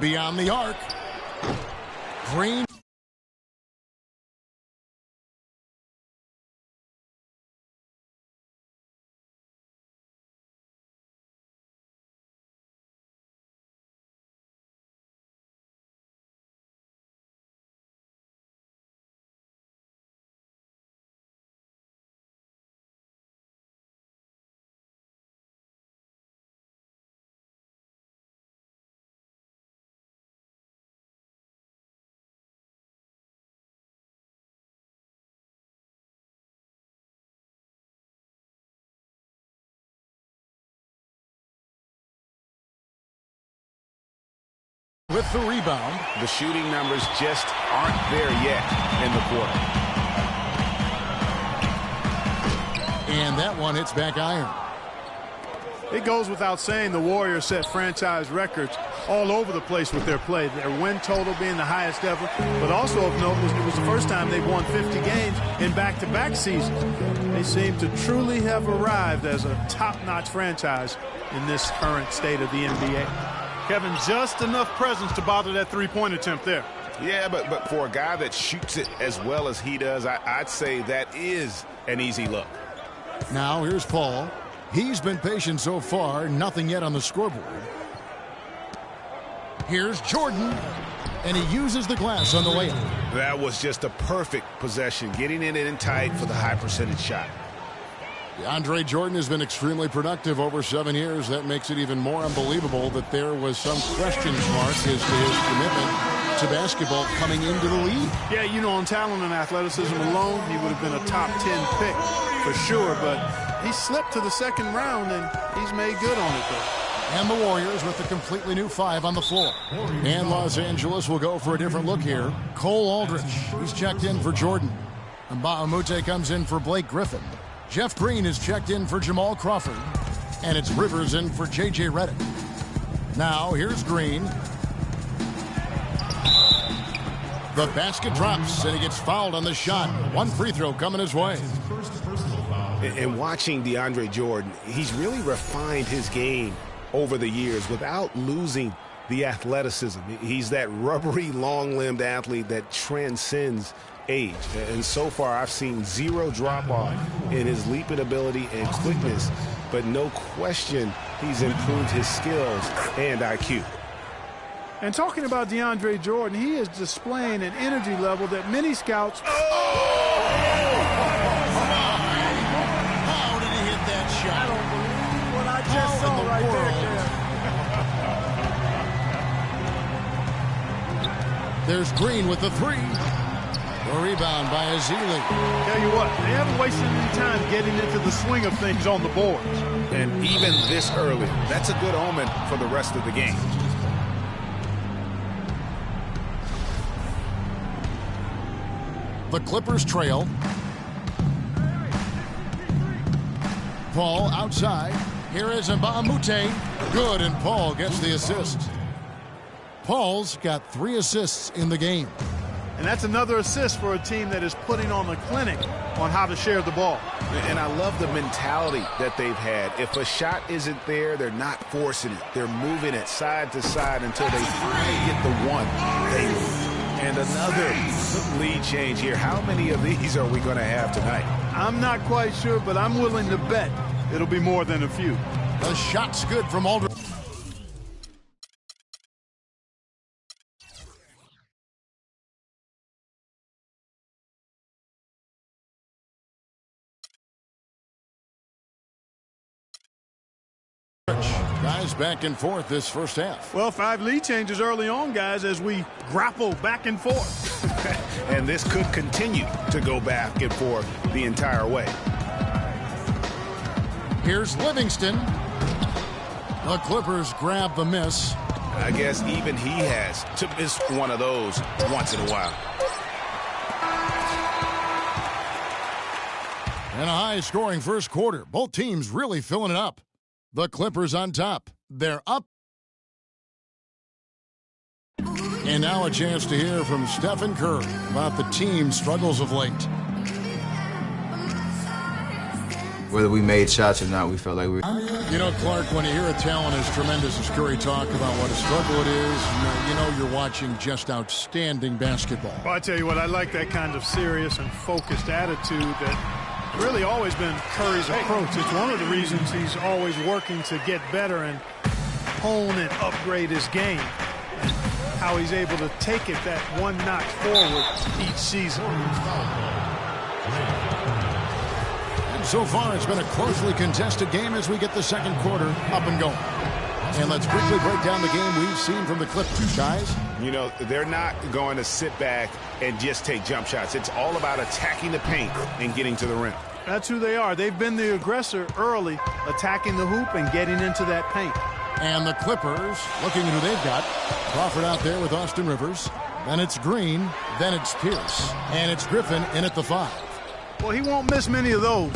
beyond the arc. Green. With the rebound. The shooting numbers just aren't there yet in the quarter. And that one hits back iron. It goes without saying the Warriors set franchise records all over the place with their play. Their win total being the highest ever. But also of note, it was the first time they've won 50 games in back-to-back seasons. They seem to truly have arrived as a top-notch franchise in this current state of the NBA. Kevin, just enough presence to bother that three-point attempt there. Yeah, but for a guy that shoots it as well as he does, I'd say that is an easy look. Now here's Paul. He's been patient so far, nothing yet on the scoreboard. Here's Jordan, and he uses the glass on the layup. That was just a perfect possession, getting it in tight for the high percentage shot. DeAndre Jordan has been extremely productive over 7 years. That makes it even more unbelievable that there was some question mark as to his commitment to basketball coming into the league. Yeah, you know, on talent and athleticism alone, he would have been a top 10 pick for sure, but he slipped to the second round, and he's made good on it, though. And the Warriors with a completely new 5 on the floor. And Los Angeles will go for a different look here. Cole Aldrich, he's checked in for Jordan. And Mbah a Moute comes in for Blake Griffin. Jeff Green is checked in for Jamal Crawford. And it's Rivers in for J.J. Redick. Now, here's Green. The basket drops, and he gets fouled on the shot. One free throw coming his way. And watching DeAndre Jordan, he's really refined his game over the years without losing the athleticism. He's that rubbery, long-limbed athlete that transcends age. And so far, I've seen zero drop-off in his leaping ability and quickness. But no question, he's improved his skills and IQ. And talking about DeAndre Jordan, he is displaying an energy level that many scouts... How did he hit that shot? I don't believe what I just saw right there. There's Green with the 3. The rebound by Ezeli. Tell you what, they haven't wasted any time getting into the swing of things on the boards. And even this early, that's a good omen for the rest of the game. The Clippers trail. Paul outside. Here is Mbah a Moute. Good, and Paul gets the assist. Paul's got 3 assists in the game. And that's another assist for a team that is putting on a clinic on how to share the ball. And I love the mentality that they've had. If a shot isn't there, they're not forcing it. They're moving it side to side until they finally get the one they need. And another lead change here. How many of these are we going to have tonight? I'm not quite sure, but I'm willing to bet it'll be more than a few. The shot's good from Aldridge. Guys back and forth this first half. Well, 5 lead changes early on, guys, as we grapple back and forth. And this could continue to go back and forth the entire way. Here's Livingston. The Clippers grab the miss. I guess even he has to miss one of those once in a while. And a high-scoring first quarter. Both teams really filling it up. The Clippers on top. They're up. And now a chance to hear from Stephen Curry about the team's struggles of late. Whether we made shots or not, we felt like we were You know, Clark, when you hear a talent as tremendous as Curry talk about what a struggle it is, you know you're watching just outstanding basketball. Well, I tell you what, I like that kind of serious and focused attitude that really always been Curry's approach. It's one of the reasons he's always working to get better and hone and upgrade his game. And how he's able to take it that one notch forward each season. So far, it's been a closely contested game as we get the second quarter up and going. And let's quickly break down the game we've seen from the Clippers, guys. You know, they're not going to sit back and just take jump shots. It's all about attacking the paint and getting to the rim. That's who they are. They've been the aggressor early, attacking the hoop and getting into that paint. And the Clippers, looking at who they've got. Crawford out there with Austin Rivers. Then it's Green. Then it's Pierce. And it's Griffin in at the 5. Well, he won't miss many of those,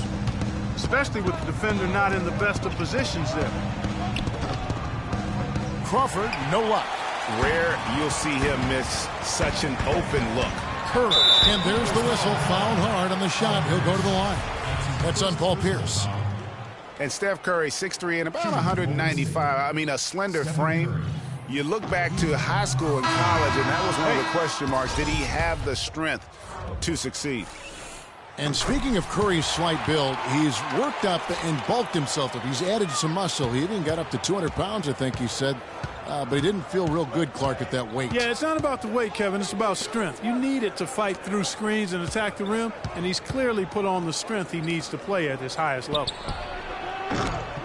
especially with the defender not in the best of positions there. Crawford, no luck. Rare you'll see him miss such an open look. Curry, and there's the whistle, fouled hard on the shot. He'll go to the line. That's on Paul Pierce. And Steph Curry, 6'3" and about 195. I mean, a slender frame. You look back to high school and college, and that was one of the question marks. Did he have the strength to succeed? And speaking of Curry's slight build, he's worked up and bulked himself up. He's added some muscle. He even got up to 200 pounds, I think he said. But he didn't feel real good, Clark, at that weight. Yeah, it's not about the weight, Kevin. It's about strength. You need it to fight through screens and attack the rim, and he's clearly put on the strength he needs to play at his highest level.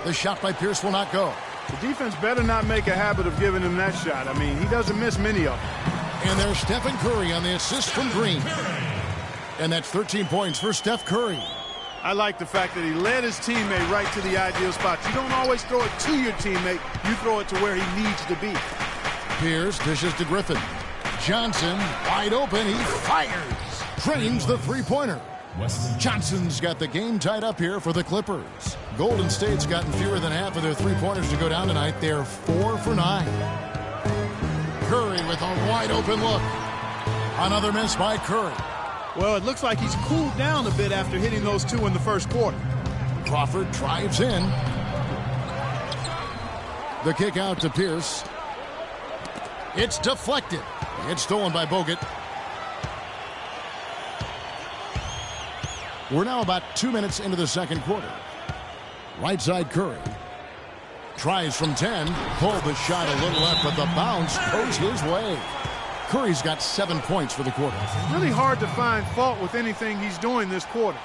The shot by Pierce will not go. The defense better not make a habit of giving him that shot. I mean, he doesn't miss many of them. And there's Stephen Curry on the assist from Green. And that's 13 points for Steph Curry. I like the fact that he led his teammate right to the ideal spot. You don't always throw it to your teammate. You throw it to where he needs to be. Pierce dishes to Griffin. Johnson, wide open. He fires. Drains the three-pointer. Johnson's got the game tied up here for the Clippers. Golden State's gotten fewer than half of their three-pointers to go down tonight. They're 4 for 9. Curry with a wide-open look. Another miss by Curry. Well, it looks like he's cooled down a bit after hitting those two in the first quarter. Crawford drives in. The kick out to Pierce. It's deflected. It's stolen by Bogut. We're now about 2 minutes into the second quarter. Right side Curry. Tries from 10. Pulled the shot a little left, but the bounce goes his way. Curry's got 7 points for the quarter. Really hard to find fault with anything he's doing this quarter,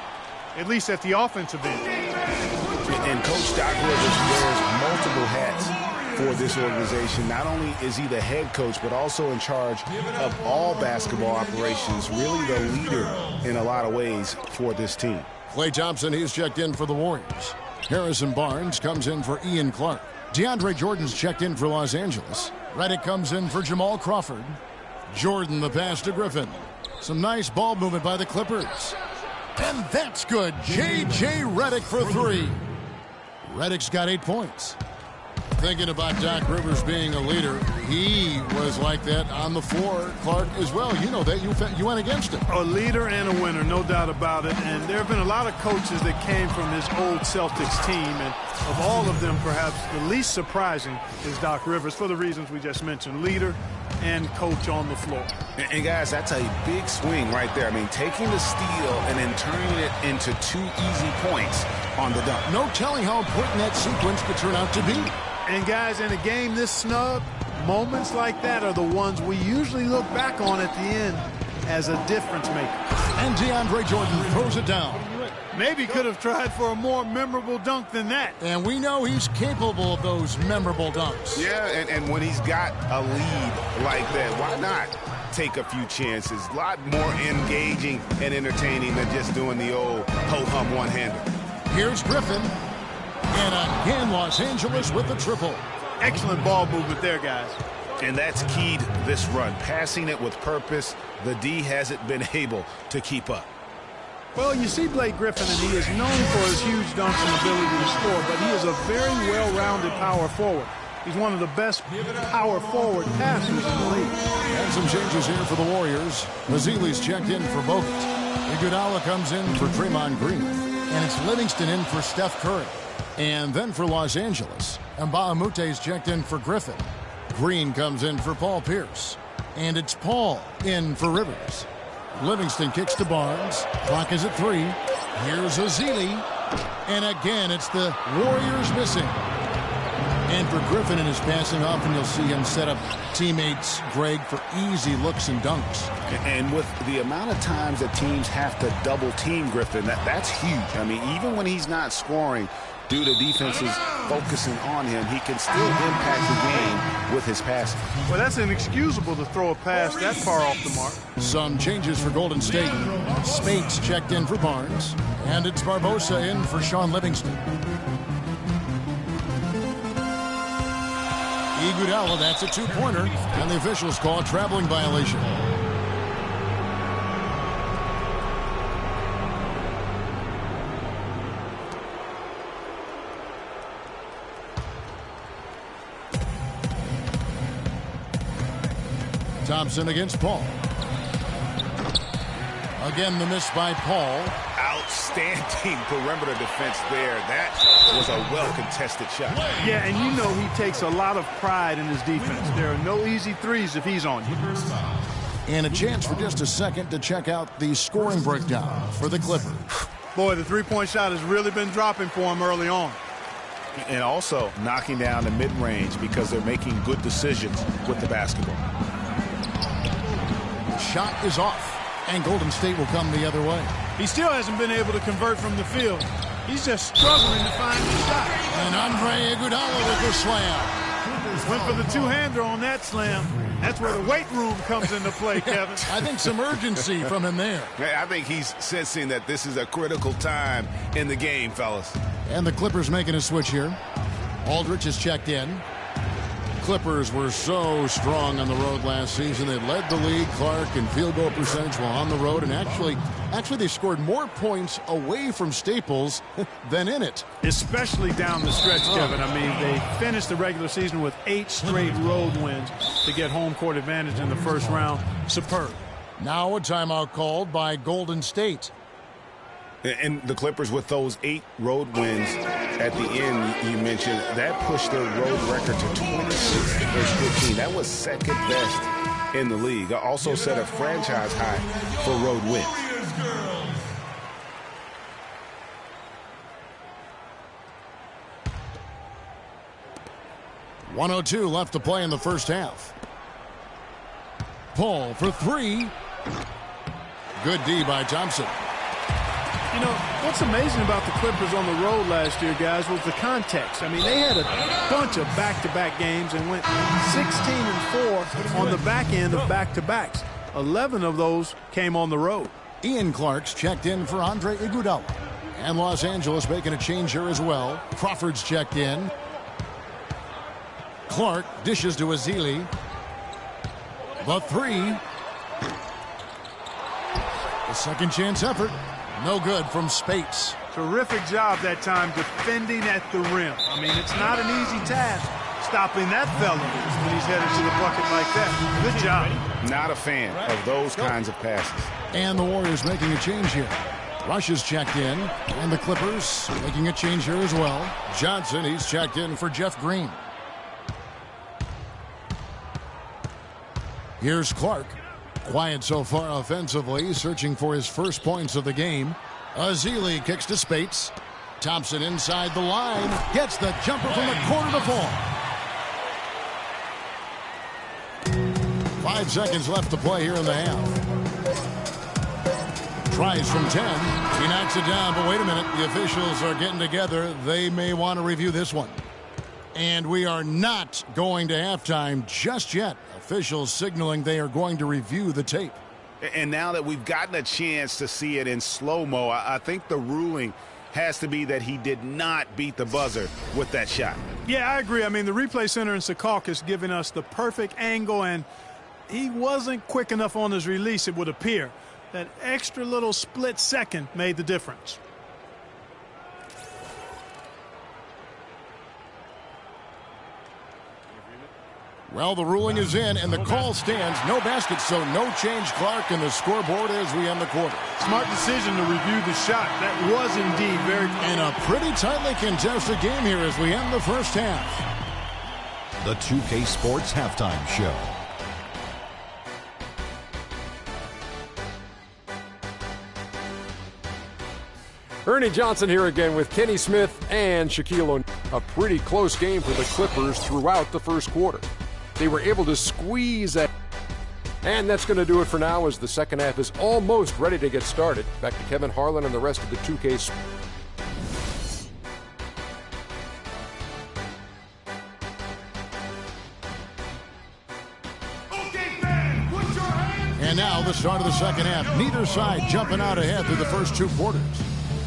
at least at the offensive end. And Coach Doc Rivers wears multiple hats for this organization. Not only is he the head coach, but also in charge of all basketball operations. Really the leader in a lot of ways for this team. Klay Thompson, he's checked in for the Warriors. Harrison Barnes comes in for Ian Clark. DeAndre Jordan's checked in for Los Angeles. Redick comes in for Jamal Crawford. Jordan the pass to Griffin. Some nice ball movement by the Clippers. And that's good. J.J. Redick for 3. Redick's got 8 points. Thinking about Doc Rivers being a leader, he was like that on the floor, Clark, as well. You know that. You went against him. A leader and a winner, no doubt about it. And there have been a lot of coaches that came from his old Celtics team. And of all of them, perhaps the least surprising is Doc Rivers for the reasons we just mentioned. Leader and coach on the floor. And guys, that's a big swing right there. I mean, taking the steal and then turning it into 2 easy points on the dunk. No telling how important that sequence could turn out to be. And guys, in a game this snug, moments like that are the ones we usually look back on at the end as a difference maker. And DeAndre Jordan throws it down. Maybe could have tried for a more memorable dunk than that. And we know he's capable of those memorable dunks. Yeah, and when he's got a lead like that, why not take a few chances? A lot more engaging and entertaining than just doing the old ho-hum one-hander. Here's Griffin. And again, Los Angeles with the triple. Excellent ball movement there, guys. And that's keyed this run. Passing it with purpose, the D hasn't been able to keep up. Well, you see Blake Griffin, and he is known for his huge dunks and ability to score, but he is a very well-rounded power forward. He's one of the best power forward passers in the league. And some changes here for the Warriors. Mazzili's checked in for Bogut. Iguodala comes in for Draymond Green. And it's Livingston in for Steph Curry. And then for Los Angeles, Mbaamute's checked in for Griffin. Green comes in for Paul Pierce. And it's Paul in for Rivers. Livingston kicks to Barnes. Clock is at 3. Here's Ezeli. And again, it's the Warriors missing. And for Griffin in his passing, often you'll see him set up teammates, Greg, for easy looks and dunks. And with the amount of times that teams have to double team Griffin, that's huge. I mean, even when he's not scoring due to defenses focusing on him, he can still impact the game with his passing. Well, that's inexcusable to throw a pass that far off the mark. Some changes for Golden State. Spates checked in for Barnes. And it's Barbosa in for Sean Livingston. Iguodala, that's a two-pointer, and the officials call a traveling violation. Thompson against Paul. Again, the miss by Paul. Outstanding perimeter defense there. That was a well-contested shot. Yeah, and you know he takes a lot of pride in his defense. There are no easy threes if he's on you. And a chance for just a second to check out the scoring breakdown for the Clippers. Boy, the three-point shot has really been dropping for him early on. And also knocking down the mid-range because they're making good decisions with the basketball. Shot is off, and Golden State will come the other way. He still hasn't been able to convert from the field. He's just struggling to find the shot. And Andre Iguodala with the slam. Went for the two-hander on that slam. That's where the weight room comes into play, Kevin. I think some urgency from him there. I think he's sensing that this is a critical time in the game, fellas. And the Clippers making a switch here. Aldridge is checked in. Clippers were so strong on the road last season. They led the league, Clark, in field goal percentage while on the road. And actually they scored more points away from Staples than in it. Especially down the stretch, Kevin. I mean, they finished the regular season with 8 straight road wins to get home court advantage in the first round. Superb. Now a timeout called by Golden State. And the Clippers, with those 8 road wins at the end, you mentioned, that pushed their road record to 26 versus 15. That was second best in the league. Also set a franchise high for road wins. 1:02 left to play in the first half. Paul for 3. Good D by Thompson. You know, what's amazing about the Clippers on the road last year, guys, was the context. I mean, they had a bunch of back-to-back games and went 16-4 on the back end of back-to-backs. 11 of those came on the road. Ian Clark's checked in for Andre Iguodala. And Los Angeles making a change here as well. Crawford's checked in. Clark dishes to Ezeli. The 3. A second chance effort. No good from Spates. Terrific job that time defending at the rim. I mean, it's not an easy task stopping that fella when he's headed to the bucket like that. Good job. Not a fan of those kinds of passes. And the Warriors making a change here. Rush is checked in, and the Clippers making a change here as well. Johnson, he's checked in for Jeff Green. Here's Clark. Quiet so far offensively, searching for his first points of the game. Ezeli kicks to Spates. Thompson inside the line. Gets the jumper from the corner to fall. 5 seconds left to play here in the half. Tries from 10. He knocks it down, but wait a minute. The officials are getting together. They may want to review this one. And we are not going to halftime just yet. Officials signaling they are going to review the tape. And now that we've gotten a chance to see it in slow-mo, I think the ruling has to be that he did not beat the buzzer with that shot. Yeah, I agree. I mean, the replay center in Secaucus giving us the perfect angle, and he wasn't quick enough on his release, it would appear. That extra little split second made the difference. Well, the ruling is in, and the call stands. No basket, so no change, Clark, in the scoreboard as we end the quarter. Smart decision to review the shot. That was indeed very... And a pretty tightly contested game here as we end the first half. The 2K Sports Halftime Show. Ernie Johnson here again with Kenny Smith and Shaquille O'Neal. A pretty close game for the Clippers throughout the first quarter. They were able to squeeze that. And that's going to do it for now as the second half is almost ready to get started. Back to Kevin Harlan and the rest of the 2K. And now the start of the second half. Neither side jumping out ahead through the first two quarters.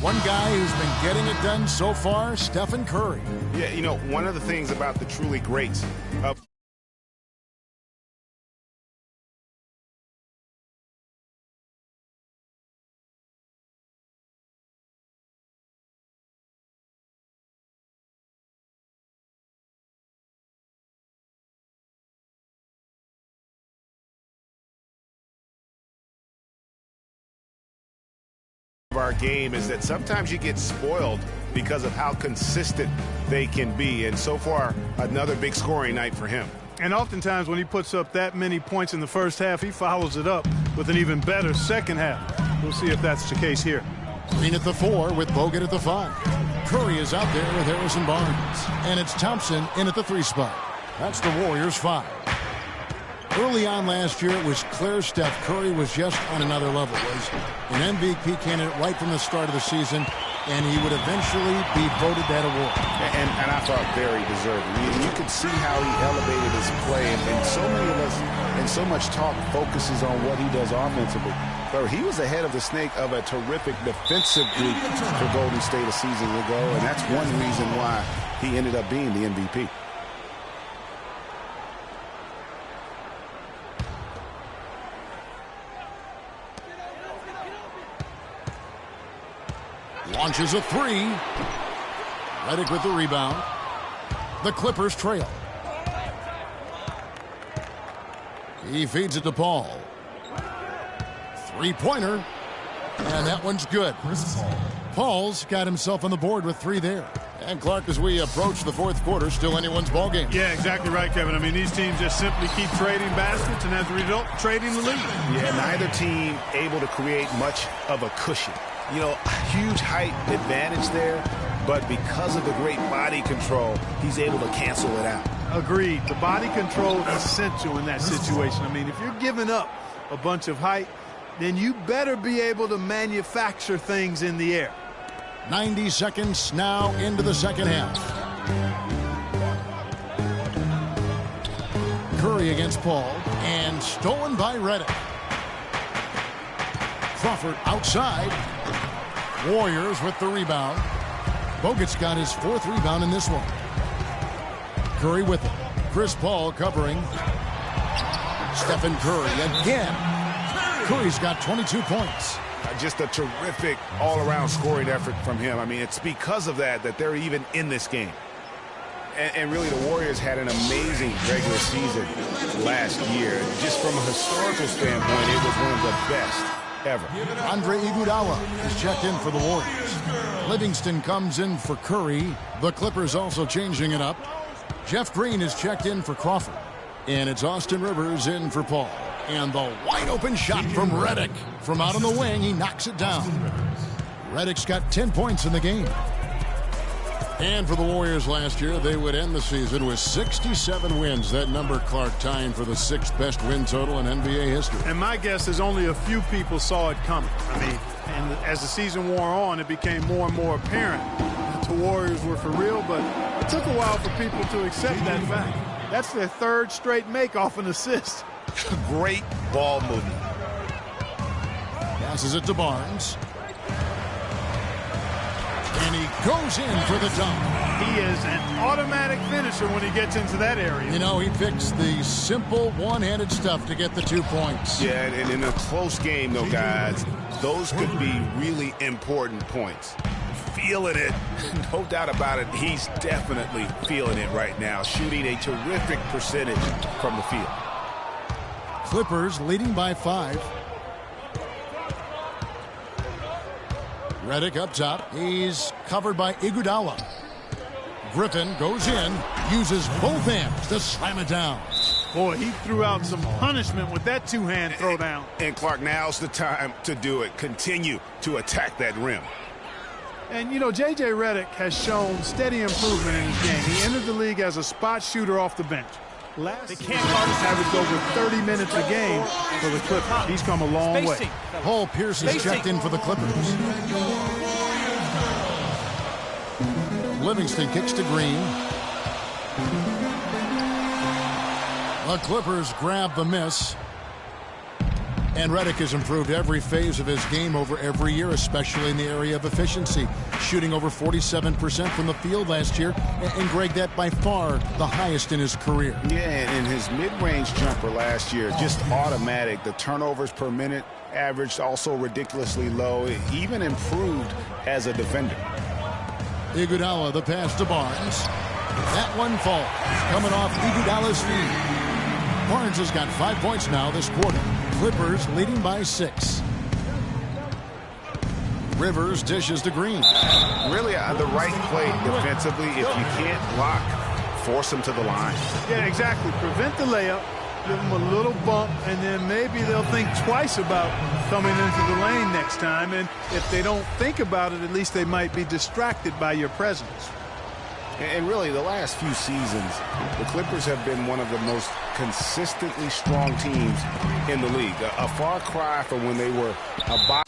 One guy who's been getting it done so far, Stephen Curry. Yeah, you know, one of the things about the truly greats of our game is that sometimes you get spoiled because of how consistent they can be. And so far, another big scoring night for him. And oftentimes when he puts up that many points in the first half, he follows it up with an even better second half. We'll see if that's the case here. Green at the 4 with Bogut at the 5. Curry is out there with Harrison Barnes. And it's Thompson in at the 3 spot. That's the Warriors' 5. Early on last year, it was clear Steph Curry was just on another level. Was an MVP candidate right from the start of the season, and he would eventually be voted that award. And I thought very deserving. You could see how he elevated his play, and so many of us, and so much talk focuses on what he does offensively. But he was ahead of the snake of a terrific defensive group for Golden State a season ago, and that's one reason why he ended up being the MVP. Launches a 3. Redick with the rebound. The Clippers trail. He feeds it to Paul. Three-pointer. And that one's good. Paul's got himself on the board with 3 there. And Clark, as we approach the fourth quarter, still anyone's ball game. Yeah, exactly right, Kevin. I mean, these teams just simply keep trading baskets, and as a result, trading the lead. Yeah, neither team able to create much of a cushion. You know, huge height advantage there, but because of the great body control, he's able to cancel it out. Agreed. The body control is essential in that situation. I mean, if you're giving up a bunch of height, then you better be able to manufacture things in the air. 90 seconds now into the second half. Curry against Paul, and stolen by Redick. Crawford outside. Warriors with the rebound. Bogut's got his 4th rebound in this one. Curry with it. Chris Paul covering. Stephen Curry again. Curry's got 22 points. Just a terrific all-around scoring effort from him. I mean, it's because of that they're even in this game. And really, the Warriors had an amazing regular season last year. Just from a historical standpoint, it was one of the best ever. Andre Iguodala is checked in for the Warriors. Livingston comes in for Curry. The Clippers also changing it up. Jeff Green is checked in for Crawford. And it's Austin Rivers in for Paul. And the wide-open shot from Redick. From out on the wing, he knocks it down. Redick's got 10 points in the game. And for the Warriors last year, they would end the season with 67 wins. That number, Clark, tying for the 6th best win total in NBA history. And my guess is only a few people saw it coming. I mean, and as the season wore on, it became more and more apparent that the Warriors were for real, but it took a while for people to accept that fact. That's their 3rd straight make off an assist. Great ball movement. Passes it to Barnes. And he goes in for the dunk. He is an automatic finisher when he gets into that area. You know, he picks the simple one-handed stuff to get the 2 points. Yeah, and in a close game, though, guys, those could be really important points. feeling it. No doubt about it. He's definitely feeling it right now, shooting a terrific percentage from the field. Clippers leading by 5. Redick up top. He's covered by Iguodala. Griffin goes in, uses both hands to slam it down. Boy, he threw out some punishment with that two-hand throwdown. And Clark, now's the time to do it. Continue to attack that rim. And, you know, J.J. Redick has shown steady improvement in his game. He entered the league as a spot shooter off the bench. They can't average over 30 minutes a game for the Clippers. He's come a long way. Paul Pierce is checked in for the Clippers. Livingston kicks to Green. The Clippers grab the miss. And Redick has improved every phase of his game over every year, especially in the area of efficiency, shooting over 47% from the field last year. And Greg, that by far the highest in his career. Yeah, and his mid-range jumper last year, just automatic. The turnovers per minute averaged also ridiculously low. It even improved as a defender. Iguodala, the pass to Barnes. That one falls, coming off Iguodala's feet. Barnes has got 5 points now this quarter. Clippers leading by 6. Rivers dishes to Green. Really the right play defensively. If you can't block, force him to the line. Yeah, exactly. Prevent the layup, give them a little bump, and then maybe they'll think twice about coming into the lane next time. And if they don't think about it, at least they might be distracted by your presence. And really, the last few seasons, the Clippers have been one of the most consistently strong teams in the league. A far cry from when they were a bottom.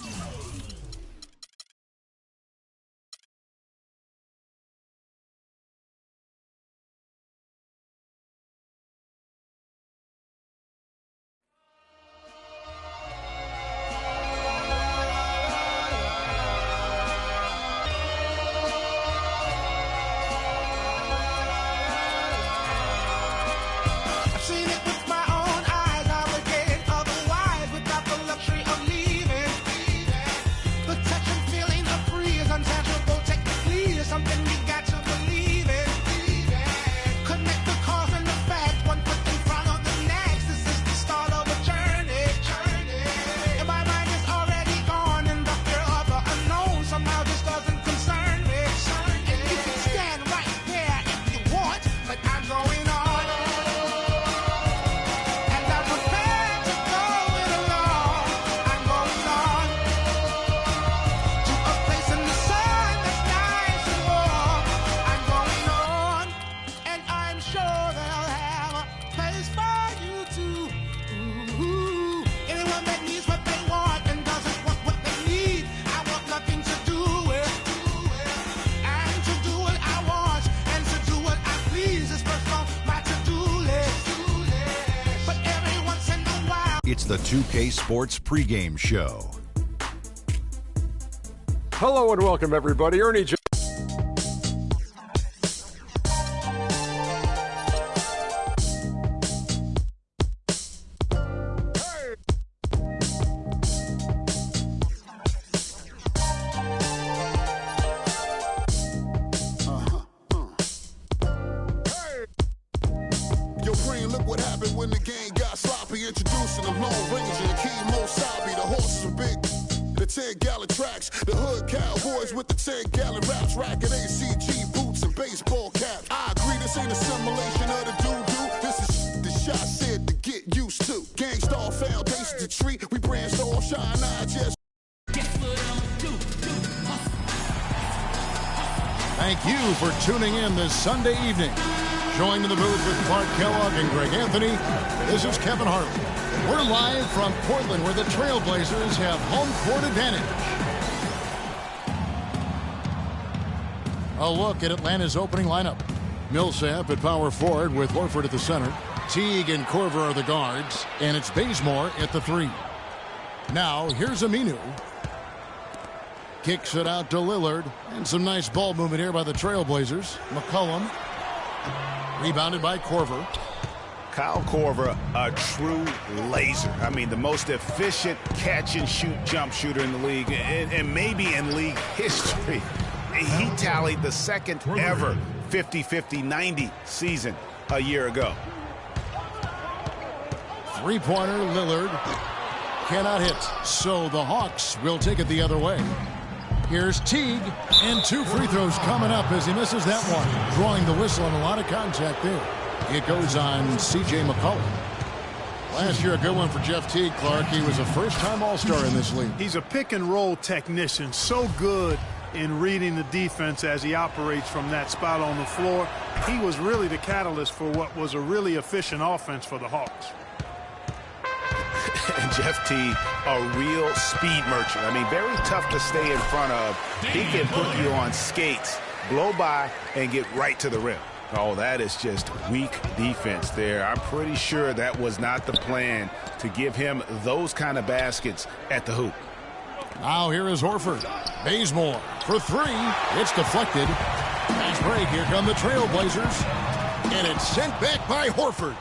It's the 2K Sports pregame show. Hello and welcome, everybody. Ernie Johnson. Introducing the Lone Ranger, Kimo Sabi, the horses are big, the 10-gallon tracks, the hood cowboys with the 10-gallon raps, racking ACG boots and baseball caps. I agree, this ain't a simulation of the doo-doo. This is the shot said to get used to. Gangstar foundation to treat, we branched all shine, I just. Thank you for tuning in this Sunday evening. Joined in the booth with Clark Kellogg and Greg Anthony, this is Kevin Harlan. We're live from Portland, where the Trailblazers have home court advantage. A look at Atlanta's opening lineup. Millsap at power forward with Horford at the center. Teague and Korver are the guards, and it's Bazemore at the 3. Now, here's Aminu. Kicks it out to Lillard, and some nice ball movement here by the Trailblazers. McCollum. Rebounded by Korver. Kyle Korver, a true laser. I mean, the most efficient catch-and-shoot jump shooter in the league, and maybe in league history. He tallied the second ever 50-50-90 season a year ago. Three-pointer, Lillard cannot hit, so the Hawks will take it the other way. Here's Teague, and 2 free throws coming up as he misses that one. Drawing the whistle and a lot of contact there. It goes on C.J. McCollum. Last year, a good one for Jeff Teague, Clark. He was a first-time All-Star in this league. He's a pick-and-roll technician, so good in reading the defense as he operates from that spot on the floor. He was really the catalyst for what was a really efficient offense for the Hawks. And Jeff Teague, a real speed merchant. I mean, very tough to stay in front of. He can put you on skates, blow by, and get right to the rim. Oh, that is just weak defense there. I'm pretty sure that was not the plan to give him those kind of baskets at the hoop. Now here is Horford. Bazemore for 3. It's deflected. Nice break. Here come the Trailblazers. And it's sent back by Horford.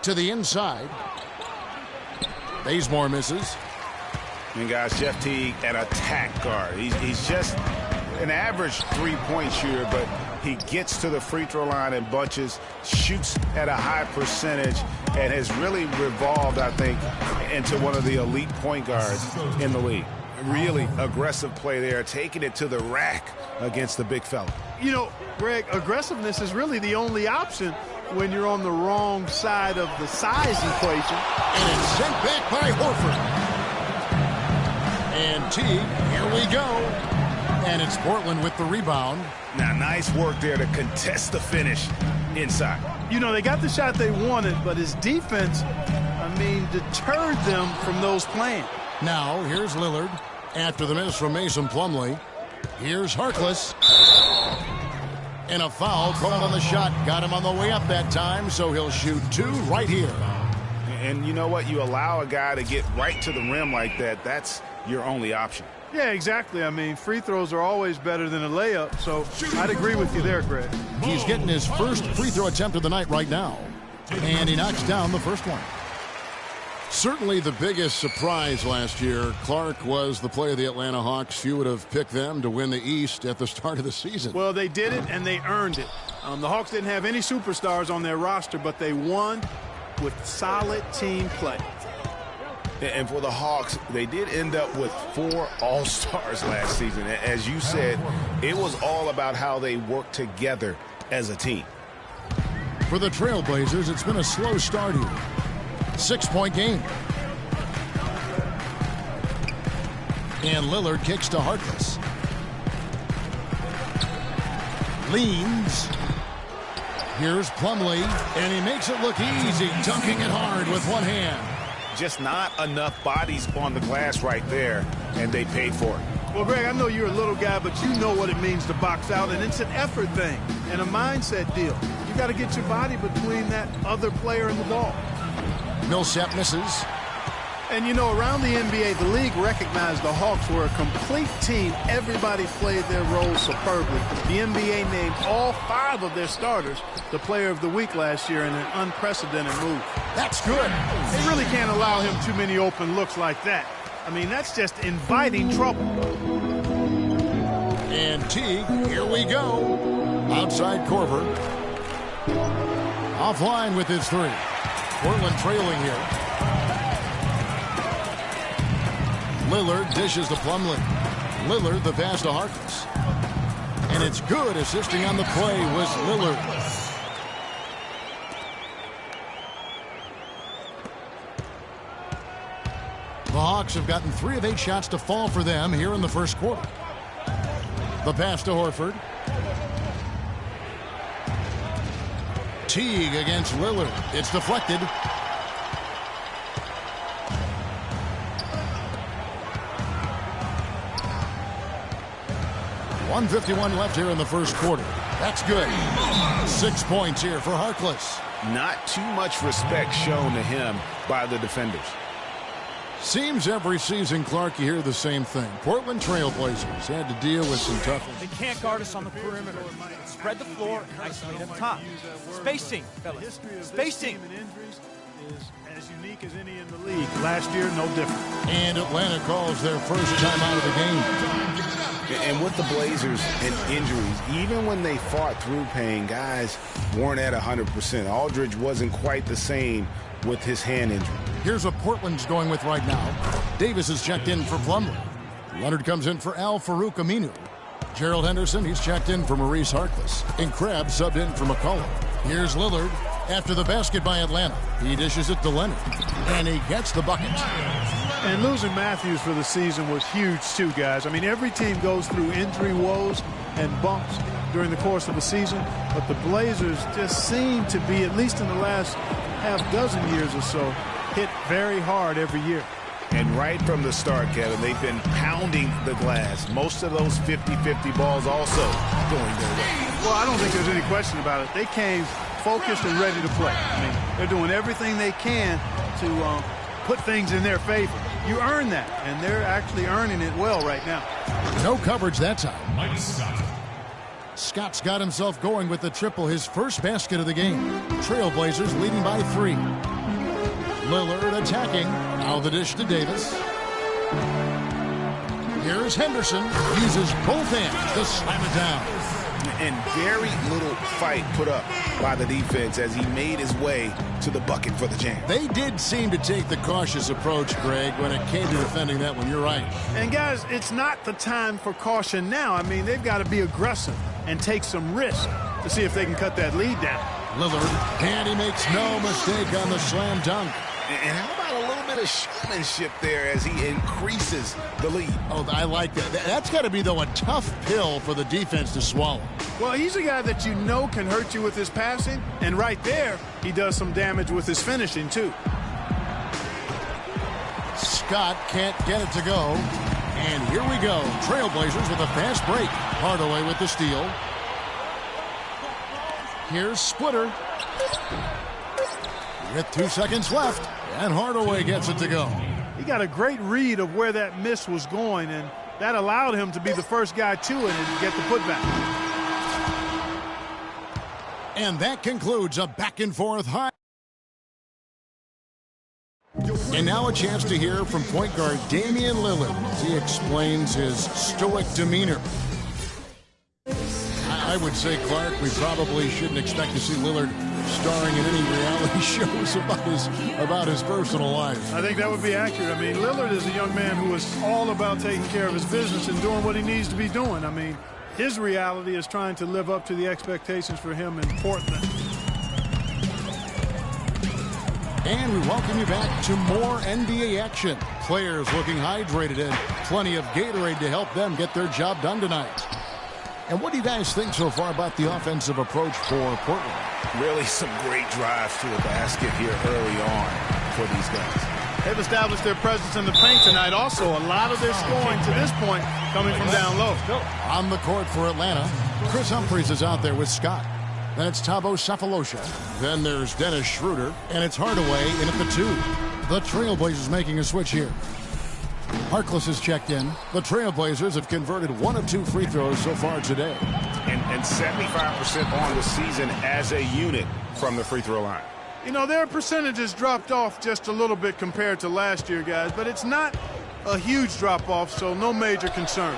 To the inside. Bazemore misses. And guys, Jeff Teague, an attack guard. He's just an average three-point shooter, but he gets to the free throw line in bunches, shoots at a high percentage, and has really revolved, I think, into one of the elite point guards in the league. Really aggressive play there, taking it to the rack against the big fella. You know, Greg, aggressiveness is really the only option when you're on the wrong side of the size equation. And it's sent back by Horford. And Teague, here we go. And it's Portland with the rebound. Now, nice work there to contest the finish inside. You know, they got the shot they wanted, but his defense, deterred them from those plans. Now, here's Lillard. After the miss from Mason Plumlee, here's Harkless. And a foul called on the shot. Got him on the way up that time, so he'll shoot 2 right here. And you know what? You allow a guy to get right to the rim like that, that's your only option. Yeah, exactly. Free throws are always better than a layup, so I'd agree with you there, Greg. He's getting his first free throw attempt of the night right now. And he knocks down the first one. Certainly the biggest surprise last year, Clark, was the play of the Atlanta Hawks. You would have picked them to win the East at the start of the season. Well, they did it, and they earned it. The Hawks didn't have any superstars on their roster, but they won with solid team play. And for the Hawks, they did end up with 4 All-Stars last season. As you said, it was all about how they worked together as a team. For the Trailblazers, it's been a slow start here. 6-point game. And Lillard kicks to Harkless. Leans. Here's Plumlee, and he makes it look easy, dunking it hard with one hand. Just not enough bodies on the glass right there, and they paid for it. Well, Greg, I know you're a little guy, but you know what it means to box out, and it's an effort thing and a mindset deal. You got to get your body between that other player and the ball. Millsap misses. And, you know, around the NBA, the league recognized the Hawks were a complete team. Everybody played their roles superbly. The NBA named all 5 of their starters the player of the week last year in an unprecedented move. That's good. They really can't allow him too many open looks like that. That's just inviting trouble. And Teague, here we go. Outside Korver. Offline with his 3. Portland trailing here. Lillard dishes to Plumlee. Lillard the pass to Harkless. And it's good. Assisting on the play was Lillard. The Hawks have gotten 3 of 8 shots to fall for them here in the first quarter. The pass to Horford. Teague against Lillard. It's deflected. .151 left here in the first quarter. That's good. 6 points here for Harkless. Not too much respect shown to him by the defenders. Seems every season, Clark, you hear the same thing. Portland Trailblazers had to deal with some toughness. They can't guard us on the perimeter. Spread the floor and isolate up top. Spacing, fellas. Spacing. is as unique as any in the league. Last year, no different. And Atlanta calls their first time out of the game. And with the Blazers and injuries, even when they fought through pain, guys weren't at 100%. Aldridge wasn't quite the same with his hand injury. Here's what Portland's going with right now. Davis is checked in for Plumlee. Leonard comes in for Al-Farouq Aminu. Gerald Henderson, he's checked in for Maurice Harkless. And Krabs subbed in for McCollum. Here's Lillard after the basket by Atlanta. He dishes it to Leonard. And he gets the bucket. And losing Matthews for the season was huge too, guys. I mean, every team goes through injury woes and bumps during the course of the season. But the Blazers just seem to be, at least in the last half dozen years or so, hit very hard every year. And right from the start, Kevin, they've been pounding the glass. Most of those 50-50 balls also going their way. Well, I don't think there's any question about it. They came focused and ready to play. I mean, they're doing everything they can to put things in their favor. You earn that, and they're actually earning it well right now. No coverage that time. Scott's got himself going with the triple, his first basket of the game. Trailblazers leading by 3. Lillard attacking. Now the dish to Davis. Here's Henderson. Uses both hands to slam it down. And very little fight put up by the defense as he made his way to the bucket for the jam. They did seem to take the cautious approach, Greg, when it came to defending that one. You're right. And, guys, it's not the time for caution now. I mean, they've got to be aggressive and take some risk to see if they can cut that lead down. Lillard, and he makes no mistake on the slam dunk. And how about a little bit of showmanship there as he increases the lead? Oh, I like that. That's got to be, though, a tough pill for the defense to swallow. Well, he's a guy that you know can hurt you with his passing, and right there, he does some damage with his finishing, too. Scott can't get it to go. And here we go. Trailblazers with a fast break. Hardaway with the steal. Here's Splitter. With 2 seconds left, and Hardaway gets it to go. He got a great read of where that miss was going, and that allowed him to be the first guy to it and get the putback. And that concludes a back-and-forth high. And now a chance to hear from point guard Damian Lillard as he explains his stoic demeanor. I would say, Clark, we probably shouldn't expect to see Lillard starring in any reality shows about his personal life. I think that would be accurate. I mean, Lillard is a young man who is all about taking care of his business and doing what he needs to be doing. I mean, his reality is trying to live up to the expectations for him in Portland. And we welcome you back to more NBA action. Players looking hydrated and plenty of Gatorade to help them get their job done tonight. And what do you guys think so far about the offensive approach for Portland? Really some great drives to the basket here early on for these guys. They've established their presence in the paint tonight. Also, a lot of their scoring to this point coming from down low. On the court for Atlanta, Chris Humphries is out there with Scott. Then it's Thabo Sefolosha. Then there's Dennis Schroeder. And it's Hardaway in at the 2. The Trailblazers making a switch here. Harkless is checked in. The Trailblazers have converted 1 of 2 free throws so far today. And 75% on the season as a unit from the free throw line. You know, their percentages dropped off just a little bit compared to last year, guys, but it's not a huge drop-off, so no major concern.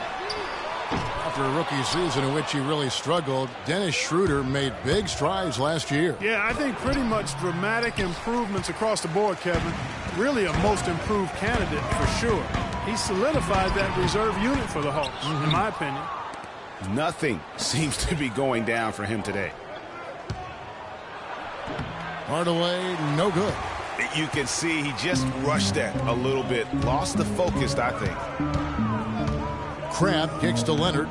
After a rookie season in which he really struggled, Dennis Schroeder made big strides last year. Yeah, I think pretty much dramatic improvements across the board, Kevin. Really a most improved candidate for sure. He solidified that reserve unit for the Hawks, in my opinion. Nothing seems to be going down for him today. Hardaway, no good. You can see he just rushed that a little bit. Lost the focus, I think. Crabbe kicks to Leonard.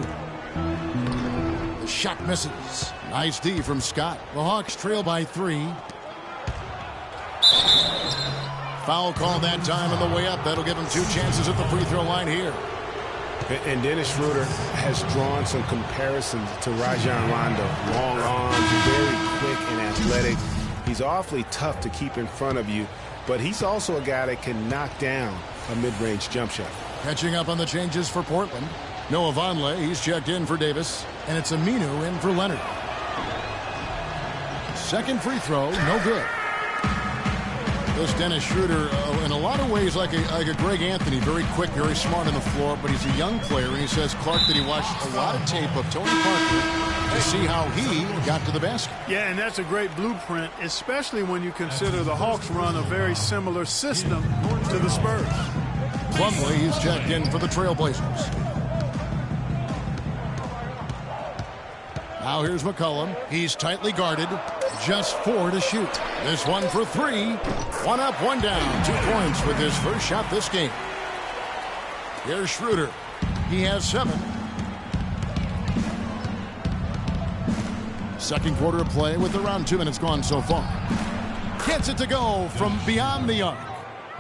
The shot misses. Nice D from Scott. The Hawks trail by 3. Foul call that time on the way up. That'll give him 2 chances at the free throw line here. And Dennis Schroeder has drawn some comparisons to Rajon Rondo. Long arms, very quick and athletic. He's awfully tough to keep in front of you, but he's also a guy that can knock down a mid-range jump shot. Catching up on the changes for Portland. Noah Vonleh, he's checked in for Davis, and it's Aminu in for Leonard. Second free throw, no good. This Dennis Schroeder, in a lot of ways, like a Greg Anthony, very quick, very smart on the floor, but he's a young player, and he says, Clark, that he watched a lot of tape of Tony Parker to see how he got to the basket. Yeah, and that's a great blueprint, especially when you consider the Hawks run a very similar system to the Spurs. Plumlee, he's checked in for the Trailblazers. Now here's McCollum. He's tightly guarded. Just 4 to shoot. This one for 3. 1 up, 1 down. 2 points with his first shot this game. Here's Schroeder. He has 7. Second quarter of play with around 2 minutes gone so far. Gets it to go from beyond the arc.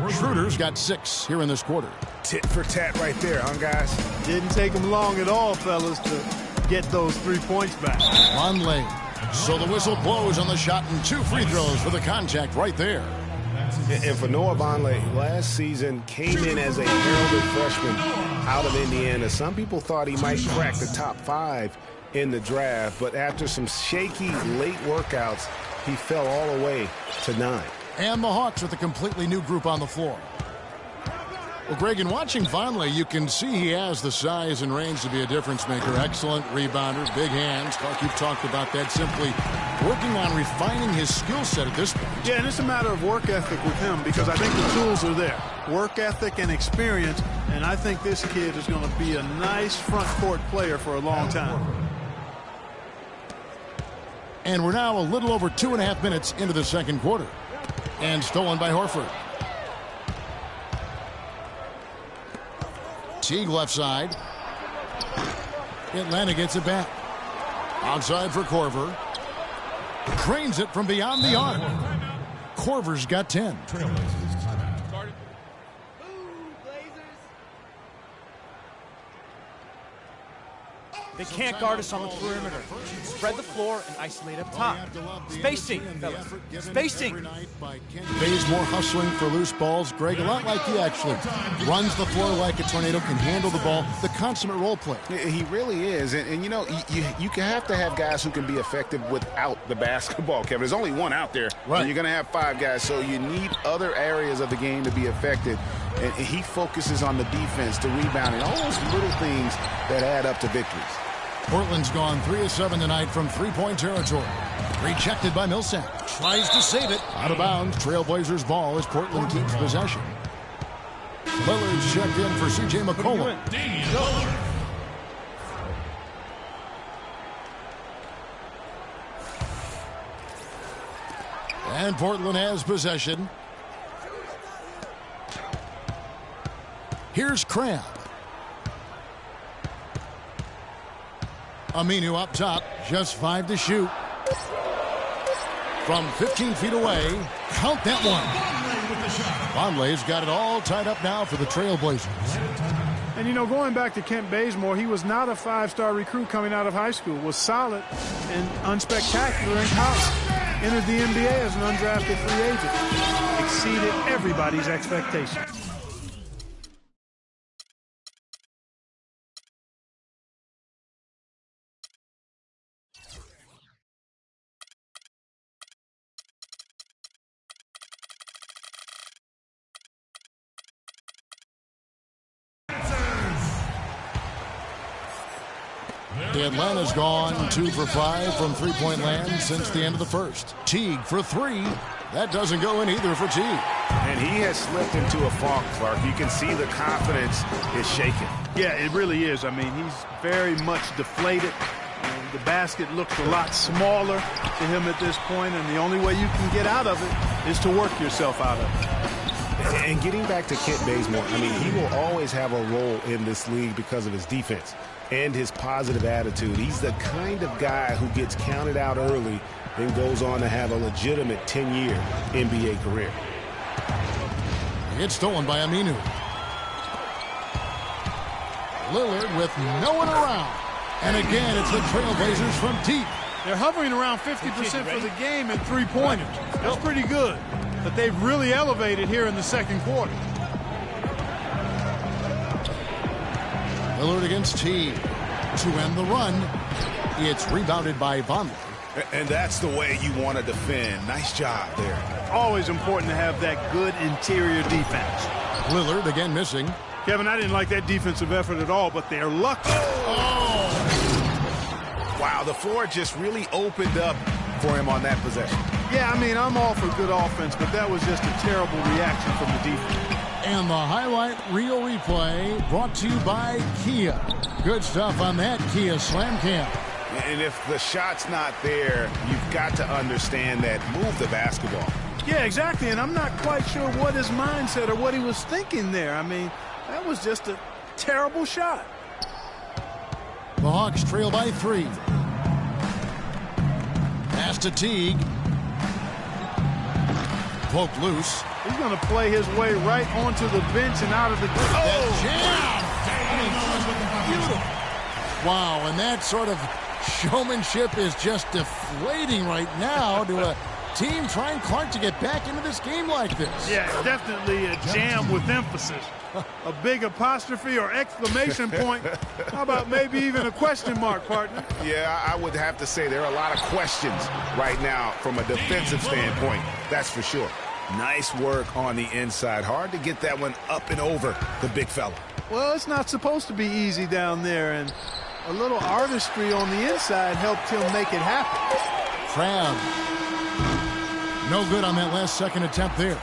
Schroeder's got 6 here in this quarter. Tit for tat right there, huh, guys? Didn't take him long at all, fellas, to get those 3 points back. Vonleh. So the whistle blows on the shot and 2 free throws for the contact right there. And for Noah Vonleh, last season came in as a heralded freshman out of Indiana. Some people thought he might crack the top 5 in the draft, but after some shaky late workouts, he fell all the way to 9. And the Hawks with a completely new group on the floor. Well, Greg, in watching Vonleh, you can see he has the size and range to be a difference maker. Excellent rebounder, big hands. Clark, you've talked about that, simply working on refining his skill set at this point. Yeah, and it's a matter of work ethic with him because I think the tools are there. Work ethic and experience, and I think this kid is going to be a nice front court player for a long time. And we're now a little over 2.5 minutes into the second quarter. And stolen by Horford. Teague left side. Atlanta gets it back. Outside for Korver. Cranes it from beyond the arc. Korver's got 10. They can't guard us on the perimeter. Spread the floor and isolate up top. Spacing, fellas. Spacing. Bazemore hustling for loose balls. Greg, a lot like you actually. Runs the floor like a tornado, can handle the ball. The consummate role player. He really is. And you know, you can have to have guys who can be effective without the basketball, Kevin. There's only one out there. Right. And you're going to have 5 guys, so you need other areas of the game to be effective. And he focuses on the defense, the rebounding, all those little things that add up to victories. Portland's gone 3 of 7 tonight from 3-point territory. Rejected by Millsap. Tries to save it. Out of bounds. Trailblazers ball as Portland keeps possession. Lillard's checked in for C.J. McCollum. And Portland has possession. Here's Crabbe. Aminu up top, just 5 to shoot. From 15 feet away, count that one. Vonleh's got it all tied up now for the Trailblazers. And, you know, going back to Kent Bazemore, he was not a 5-star recruit coming out of high school. Was solid and unspectacular in college. Entered the NBA as an undrafted free agent. Exceeded everybody's expectations. Atlanta's gone 2 for 5 from three-point land since the end of the first. Teague for 3. That doesn't go in either for Teague. And he has slipped into a funk, Clark. You can see the confidence is shaken. Yeah, it really is. I mean, he's very much deflated. The basket looks a lot smaller to him at this point, and the only way you can get out of it is to work yourself out of it. And getting back to Kent Bazemore, I mean, he will always have a role in this league because of his defense and his positive attitude. He's the kind of guy who gets counted out early and goes on to have a legitimate 10-year NBA career. It's stolen by Aminu. Lillard with no one around. And again, it's the Trailblazers from deep. They're hovering around 50% for the game in three-pointers. That's pretty good. But they've really elevated here in the second quarter. Lillard against Teague to end the run. It's rebounded by Vonleh. And that's the way you want to defend. Nice job there. Always important to have that good interior defense. Lillard again missing. Kevin, I didn't like that defensive effort at all, but they're lucky. Oh! Wow, the floor just really opened up for him on that possession. Yeah, I mean, I'm all for good offense, but that was just a terrible reaction from the defense. And the highlight reel replay brought to you by Kia. Good stuff on that Kia Slam Cam. And if the shot's not there, you've got to understand that. Move the basketball. Yeah, exactly, and I'm not quite sure what his mindset or what he was thinking there. I mean, that was just a terrible shot. The Hawks trail by 3. Pass to Teague. Poked loose. He's going to play his way right onto the bench and out of the... Oh! Jam! Beautiful. Wow, and that sort of showmanship is just deflating right now to a team trying Clark to get back into this game like this. Yeah, definitely a jam with emphasis. A big apostrophe or exclamation point. How about maybe even a question mark, partner? Yeah, I would have to say there are a lot of questions right now from a defensive standpoint. That's for sure. Nice work on the inside. Hard to get that one up and over the big fella. Well, it's not supposed to be easy down there, and a little artistry on the inside helped him make it happen. Crab. No good on that last second attempt there.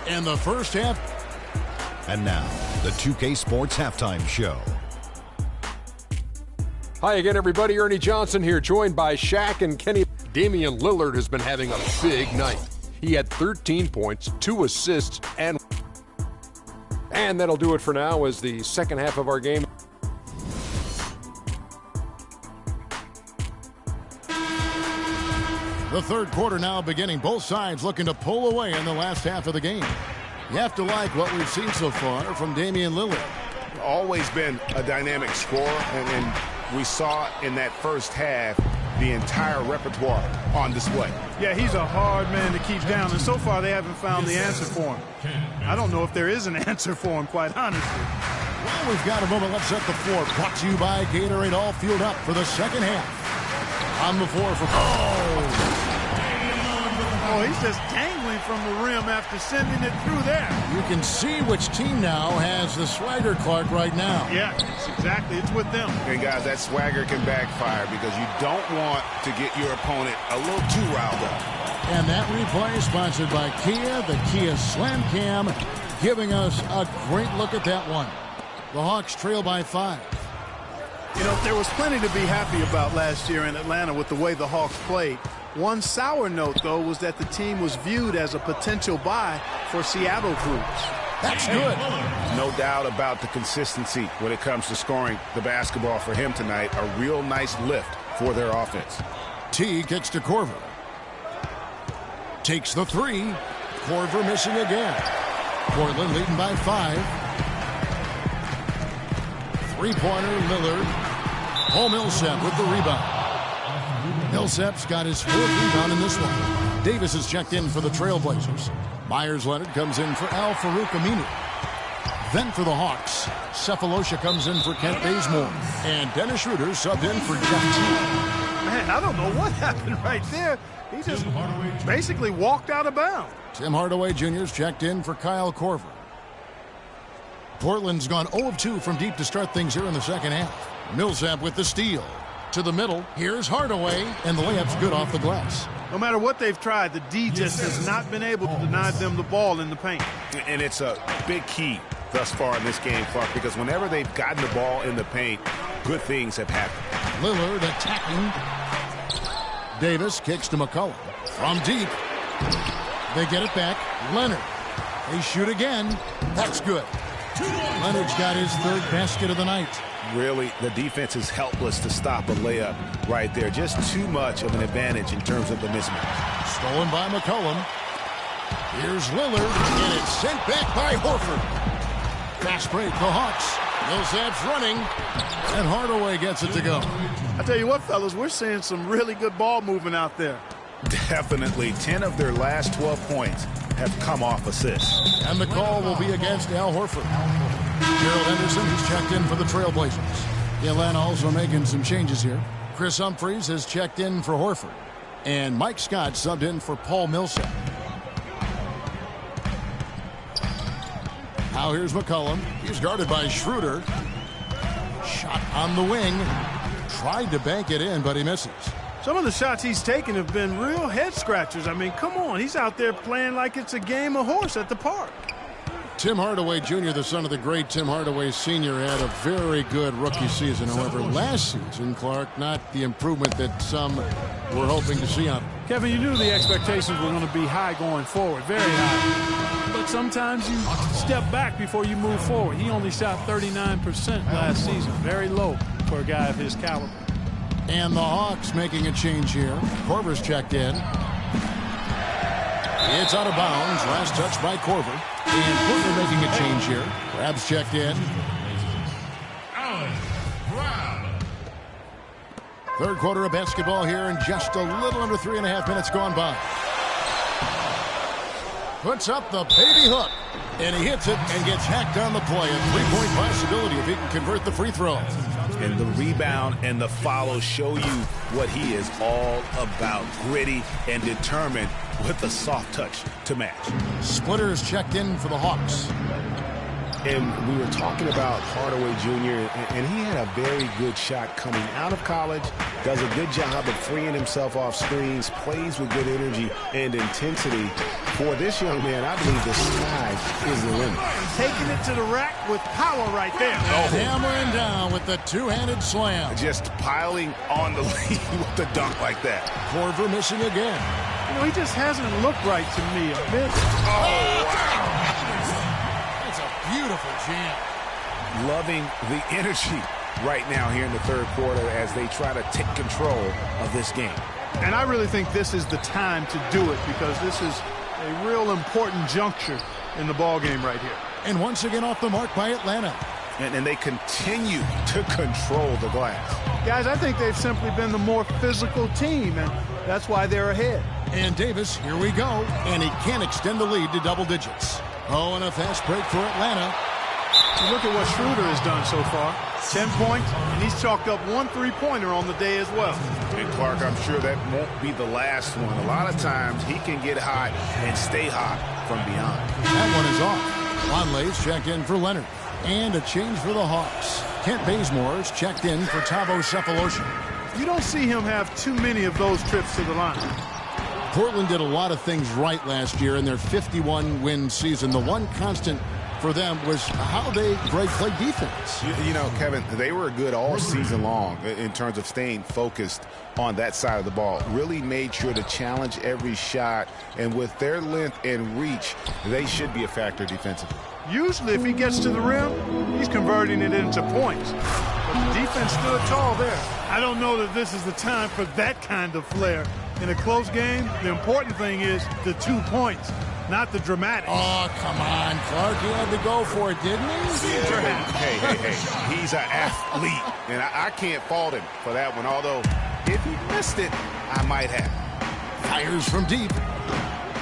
And the first half. And now, the 2K Sports Halftime Show. Hi again, everybody. Ernie Johnson here, joined by Shaq and Kenny. Damian Lillard has been having a big night. He had 13 points, 2 assists, and that'll do it for now as the second half of our game. The third quarter now beginning. Both sides looking to pull away in the last half of the game. You have to like what we've seen so far from Damian Lillard. Always been a dynamic scorer, and we saw in that first half the entire repertoire on display. Yeah, he's a hard man to keep down, and so far they haven't found the answer for him. I don't know if there is an answer for him, quite honestly. Well, we've got a moment left set the floor. Brought to you by Gatorade, all fueled up for the second half. On the floor for... Oh, he's just dangling from the rim after sending it through there. You can see which team now has the swagger, Clark, right now. Yeah, it's with them. And guys, that swagger can backfire because you don't want to get your opponent a little too riled up. And that replay sponsored by Kia, the Kia Slam Cam, giving us a great look at that one. The Hawks trail by 5. You know, there was plenty to be happy about last year in Atlanta with the way the Hawks played. One sour note, though, was that the team was viewed as a potential buy for Seattle groups. That's good. No doubt about the consistency when it comes to scoring the basketball for him tonight. A real nice lift for their offense. T gets to Korver. Takes the 3. Korver missing again. Portland leading by 5. Three-pointer, Lillard. Paul Millsap with the rebound. Millsap's got his 4th rebound in this one. Davis is checked in for the Trailblazers. Myers Leonard comes in for Al-Farouq Aminu. Then for the Hawks, Cephalosha comes in for Kent Bazemore. And Dennis Schroeder subbed in for Jeff Teague. Man, I don't know what happened right there. He just basically walked out of bounds. Tim Hardaway Jr. is checked in for Kyle Korver. Portland's gone 0 of 2 from deep to start things here in the second half. Millsap with the steal. To the middle, here's Hardaway, and the layup's good off the glass. No matter what they've tried, the D just has not been able to deny them the ball in the paint. And it's a big key thus far in this game, Clark, because whenever they've gotten the ball in the paint, good things have happened. Lillard attacking. Davis kicks to McCollum. From deep. They get it back. Leonard. They shoot again. That's good. Leonard's got his 3rd basket of the night. Really, the defense is helpless to stop a layup right there. Just too much of an advantage in terms of the mismatch. Stolen by McCollum. Here's Lillard, and it's sent back by Horford. Fast break, the Hawks. Millsap's running, and Hardaway gets it to go. I tell you what, fellas, we're seeing some really good ball movement out there. Definitely. 10 of their last 12 points have come off assists. And the call will be against Al Horford. Gerald Henderson has checked in for the Trailblazers. Atlanta also making some changes here. Chris Humphries has checked in for Horford. And Mike Scott subbed in for Paul Millsap. Now here's McCollum. He's guarded by Schroeder. Shot on the wing. Tried to bank it in, but he misses. Some of the shots he's taken have been real head scratchers. I mean, come on. He's out there playing like it's a game of horse at the park. Tim Hardaway Jr., the son of the great Tim Hardaway Sr., had a very good rookie season. However, last season, Clark, not the improvement that some were hoping to see on him. Kevin, you knew the expectations were going to be high going forward, very high. But sometimes you step back before you move forward. He only shot 39% last season, very low for a guy of his caliber. And the Hawks making a change here. Korver's checked in. It's out of bounds. Last touch by Korver. And Portland making a change here. Crab's checked in. Third quarter of basketball here, and just a little under 3.5 minutes gone by. Puts up the baby hook, and he hits it and gets hacked on the play. A three-point possibility if he can convert the free throw. And the rebound and the follow show you what he is all about. Gritty and determined with the soft touch to match. Splitters checked in for the Hawks. And we were talking about Hardaway Jr., and he had a very good shot coming out of college, does a good job of freeing himself off screens, plays with good energy and intensity. For this young man, I believe the sky is the limit. Taking it to the rack with power right there. Hammering down with the two-handed slam. Just piling on the lead with the dunk like that. Korver missing again. You know, he just hasn't looked right to me a bit. Oh, wow. Beautiful jam. Loving the energy right now here in the third quarter as they try to take control of this game. And I really think this is the time to do it because this is a real important juncture in the ball game right here. And once again off the mark by Atlanta. And they continue to control the glass. Guys, I think they've simply been the more physical team, and that's why they're ahead. And Davis, here we go. And he can't extend the lead to double digits. Oh, and a fast break for Atlanta. You look at what Schroeder has done so far. 10 points, and he's chalked up 1 3-pointer on the day as well. And Clark, I'm sure that won't be the last one. A lot of times he can get hot and stay hot from beyond. That one is off. Vonleh's checked in for Leonard. And a change for the Hawks. Kent Bazemore's checked in for Thabo Sefolosha. You don't see him have too many of those trips to the line. Portland did a lot of things right last year in their 51-win season. The one constant for them was how they played defense. You know, Kevin, they were good all season long in terms of staying focused on that side of the ball. Really made sure to challenge every shot, and with their length and reach, they should be a factor defensively. Usually, if he gets to the rim, he's converting it into points. But the defense stood tall there. I don't know that this is the time for that kind of flair. In a close game, the important thing is the 2 points, not the dramatic. Oh, come on, Clark. He had to go for it, didn't he? Yeah, hey. He's an athlete, and I can't fault him for that one. Although, if he missed it, I might have. Fires from deep.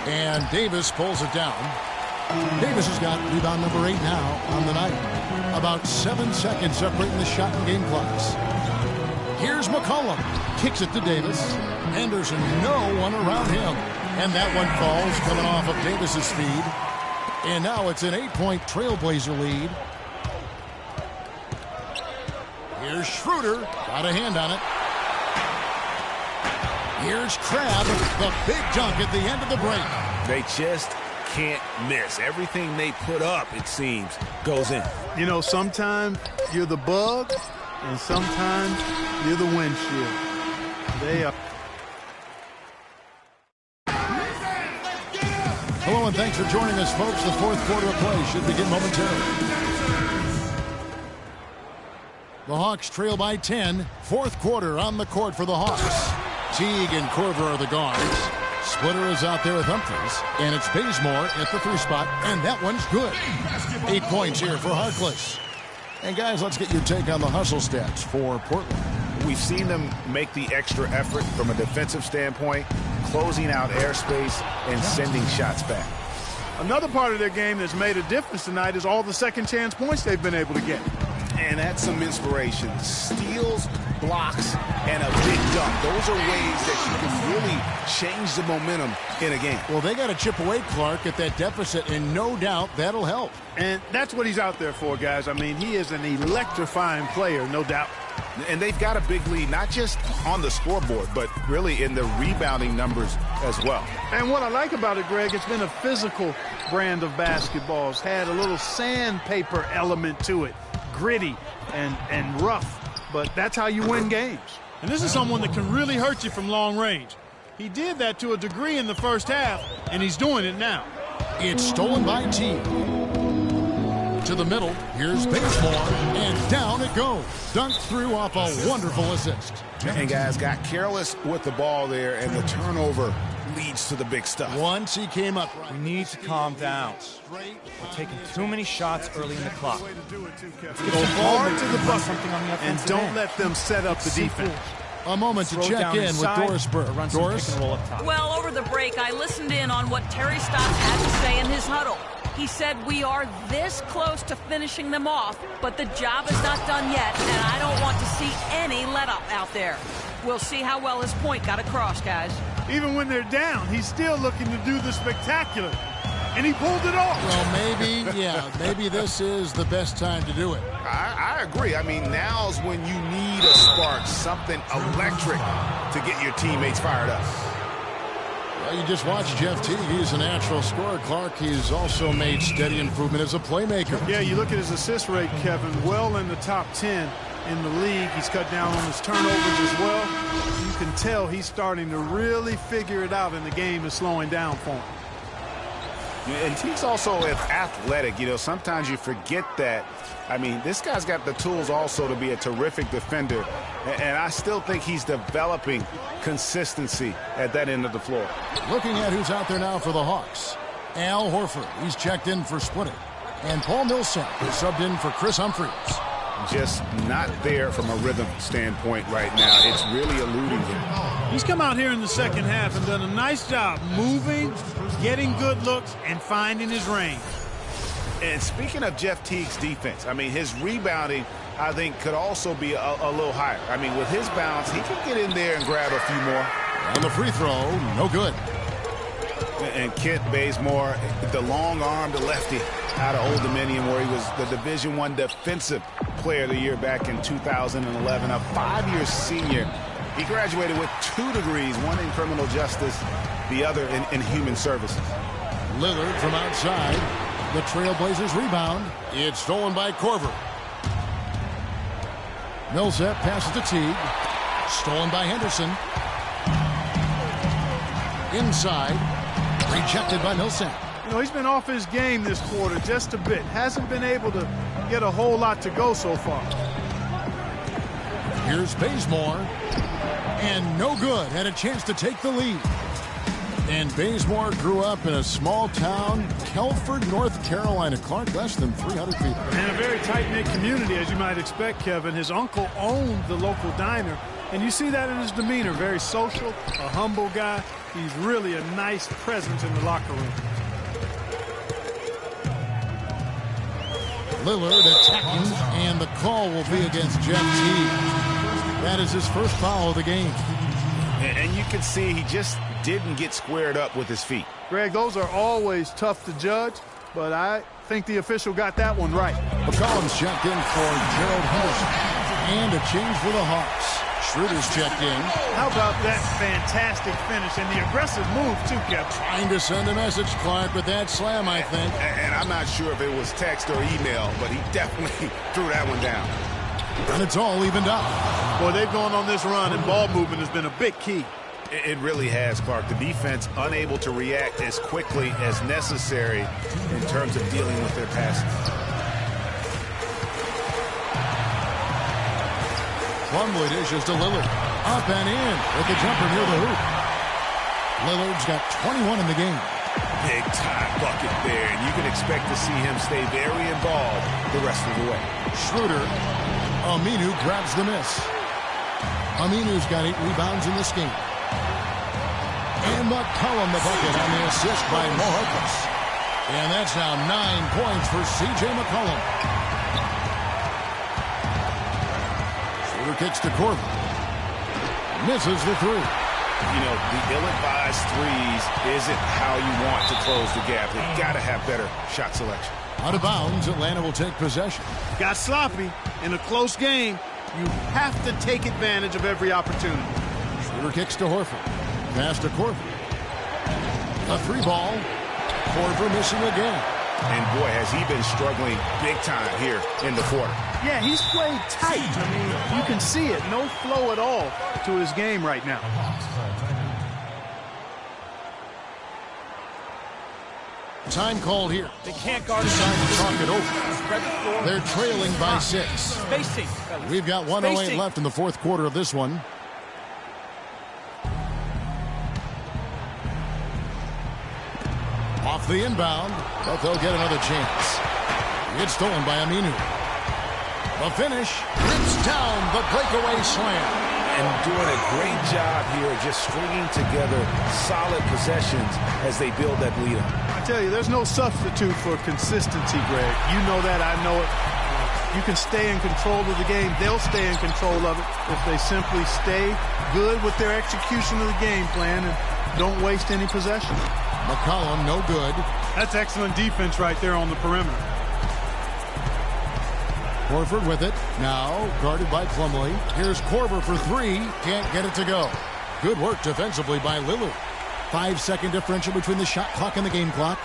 And Davis pulls it down. Davis has got rebound number 8 now on the night. About 7 seconds separating the shot and game clocks. Here's McCollum. Kicks it to Davis. Anderson, no one around him. And that one falls, coming off of Davis's feed. And now it's an 8-point Trailblazer lead. Here's Schroeder. Got a hand on it. Here's Crabbe. The big dunk at the end of the break. They just can't miss. Everything they put up, it seems, goes in. You know, sometimes you're the bug, and sometimes you're the windshield. They are. Hello and thanks for joining us, folks. The fourth quarter of play should begin momentarily. The Hawks trail by 10. Fourth quarter on the court for the Hawks. Teague and Korver are the guards. Splitter is out there with Humphries. And it's Bazemore at the 3 spot. And that one's good. 8 points here for Harkless. And guys, let's get your take on the hustle stats for Portland. We've seen them make the extra effort from a defensive standpoint, closing out airspace and sending shots back. Another part of their game that's made a difference tonight is all the second chance points they've been able to get. And that's some inspiration. Steals, blocks, and a big dunk. Those are ways that you can really change the momentum in a game. Well, they got to chip away, Clark, at that deficit, and no doubt that'll help. And that's what he's out there for, guys. I mean, he is an electrifying player, no doubt. And they've got a big lead, not just on the scoreboard, but really in the rebounding numbers as well. And what I like about it, Greg, it's been a physical brand of basketball. It's had a little sandpaper element to it, gritty and rough. But that's how you win games. And this is someone that can really hurt you from long range. He did that to a degree in the first half, and he's doing it now. It's stolen by T. To the middle, here's Bazemore, and down it goes. Dunked through off a wonderful assist. And guys got careless with the ball there, and the turnover leads to the big stuff. Once he came up. We need to calm down. We're taking too many shots early in the clock. Go hard to the bucket and don't let them set up the defense. A moment to check in with Doris Burke. Doris? Well, over the break, I listened in on what Terry Stotts had to say in his huddle. He said we are this close to finishing them off, but the job is not done yet, and I don't want to see any let-up out there. We'll see how well his point got across, guys. Even when they're down, he's still looking to do the spectacular. And he pulled it off. Well, maybe this is the best time to do it. I agree. I mean, now's when you need a spark, something electric to get your teammates fired up. Well, you just watch Jeff Teague. He's a natural scorer. Clark, he's also made steady improvement as a playmaker. Yeah, you look at his assist rate, Kevin, well in the top 10 in the league. He's cut down on his turnovers as well. You can tell he's starting to really figure it out, and the game is slowing down for him. And Teague's also athletic. You know, sometimes you forget that. I mean, this guy's got the tools also to be a terrific defender. And I still think he's developing consistency at that end of the floor. Looking at who's out there now for the Hawks. Al Horford, he's checked in for Splitter. And Paul Millsap is subbed in for Chris Humphries. Just not there from a rhythm standpoint right now. It's really eluding him. He's come out here in the second half and done a nice job moving, getting good looks, and finding his range. And speaking of Jeff Teague's defense, I mean, his rebounding, I think, could also be a little higher. I mean, with his bounce, he can get in there and grab a few more. On the free throw, no good. And Kent Bazemore, the long-armed lefty out of Old Dominion, where he was the Division I Defensive Player of the Year back in 2011, a 5-year senior. He graduated with 2 degrees, one in criminal justice, the other in human services. Lillard from outside. The Trailblazers rebound. It's stolen by Korver. Millsap passes to Teague. Stolen by Henderson. Inside. Rejected by Millsap. You know, he's been off his game this quarter just a bit. Hasn't been able to get a whole lot to go so far. Here's Bazemore. And no good. Had a chance to take the lead. And Bazemore grew up in a small town, Kelford, North Carolina. Clark, less than 300 people. And a very tight-knit community, as you might expect, Kevin. His uncle owned the local diner, and you see that in his demeanor. Very social, a humble guy. He's really a nice presence in the locker room. Lillard attacking, and the call will be against Jeff Teague. That is his first foul of the game. And you can see he just didn't get squared up with his feet. Greg, those are always tough to judge, but I think the official got that one right. McCollum's checked in for Gerald Henderson. And a change for the Hawks. Schroeder's checked in. How about that fantastic finish and the aggressive move, too, Kevin? Trying to send a message, Clark, with that slam, I think. And I'm not sure if it was text or email, but he definitely threw that one down. And it's all evened up. Boy, they've gone on this run, and ball movement has been a big key. It really has, Clark. The defense unable to react as quickly as necessary in terms of dealing with their passes. Plumlee dishes to Lillard. Up and in with the jumper near the hoop. Lillard's got 21 in the game. Big time bucket there, and you can expect to see him stay very involved the rest of the way. Schroeder. Aminu grabs the miss. Aminu's got 8 rebounds in this game. And McCollum the bucket on the assist by Mohawks. And that's now 9 points for C.J. McCollum. Schroeder kicks to Korver. Misses the three. You know, the ill-advised threes isn't how you want to close the gap. They've got to have better shot selection. Out of bounds, Atlanta will take possession. Got sloppy in a close game. You have to take advantage of every opportunity. Schroeder kicks to Horford. Pass to Korver. A three ball. Korver missing again. And boy, has he been struggling big time here in the quarter. Yeah, he's played tight. I mean, you can see it. No flow at all to his game right now. Time called here. They can't guard It's time to talk it over. Spread the floor. They're trailing by 6. Spacing. We've got 1:08 Spacing. left in the fourth quarter of this one. Off the inbound, but they'll get another chance. It's stolen by Aminu. The finish, rips down the breakaway slam. And doing a great job here just stringing together solid possessions as they build that lead up. I tell you, there's no substitute for consistency, Greg. You know that, I know it. You can stay in control of the game. They'll stay in control of it if they simply stay good with their execution of the game plan and don't waste any possession. McCollum, no good. That's excellent defense right there on the perimeter. Horford with it. Now guarded by Plumlee. Here's Korver for three. Can't get it to go. Good work defensively by Lillard. 5-second differential between the shot clock and the game clock.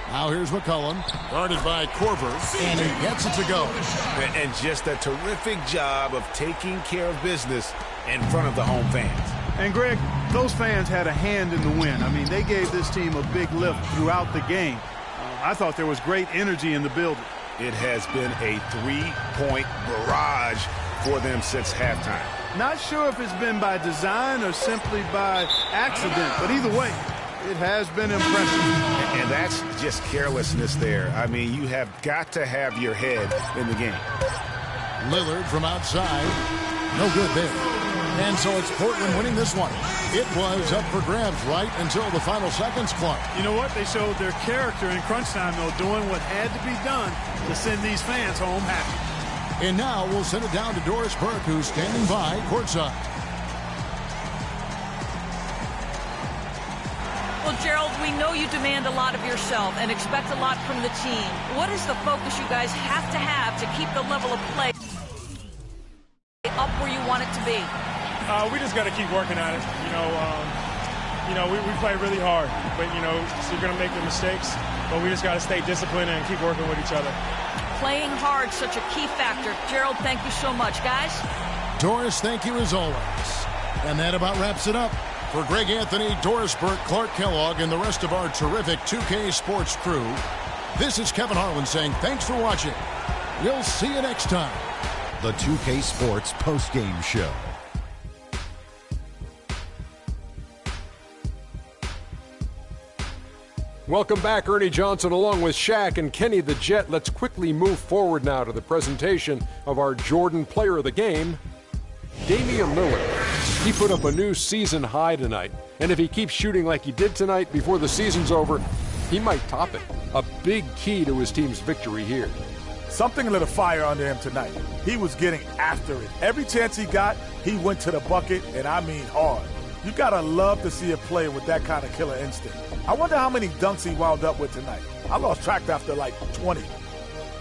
Now here's McCollum. Guarded by Korver. And he gets it to go. And just a terrific job of taking care of business in front of the home fans. And, Greg, those fans had a hand in the win. I mean, they gave this team a big lift throughout the game. I thought there was great energy in the building. It has been a three-point barrage for them since halftime. Not sure if it's been by design or simply by accident, but either way, it has been impressive. And that's just carelessness there. I mean, you have got to have your head in the game. Lillard from outside. No good there. And so it's Portland winning this one. It was up for grabs right until the final seconds, Clark. You know what? They showed their character in crunch time, though, doing what had to be done to send these fans home happy. And now we'll send it down to Doris Burke, who's standing by courtside. Well, Gerald, we know you demand a lot of yourself and expect a lot from the team. What is the focus you guys have to keep the level of play up where you want it to be? We just got to keep working at it. We play really hard, but, so you're going to make the mistakes, but we just got to stay disciplined and keep working with each other. Playing hard, such a key factor. Gerald, thank you so much, guys. Doris, thank you as always. And that about wraps it up. For Greg Anthony, Doris Burke, Clark Kellogg, and the rest of our terrific 2K Sports crew, this is Kevin Harlan saying thanks for watching. We'll see you next time. The 2K Sports postgame show. Welcome back, Ernie Johnson, along with Shaq and Kenny the Jet. Let's quickly move forward now to the presentation of our Jordan Player of the Game, Damian Lillard. He put up a new season high tonight, and if he keeps shooting like he did tonight before the season's over, he might top it. A big key to his team's victory here. Something lit a fire under him tonight. He was getting after it. Every chance he got, he went to the bucket, and I mean hard. You gotta love to see a player with that kind of killer instinct. I wonder how many dunks he wound up with tonight. I lost track after like 20.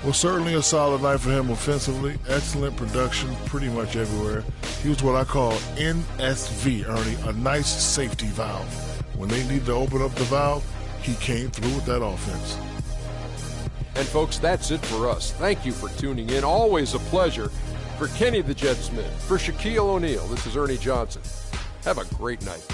Well, certainly a solid night for him offensively. Excellent production pretty much everywhere. He was what I call NSV, Ernie, a nice safety valve. When they needed to open up the valve, he came through with that offense. And folks, that's it for us. Thank you for tuning in. Always a pleasure. For Kenny the Jet Smith, for Shaquille O'Neal, this is Ernie Johnson. Have a great night.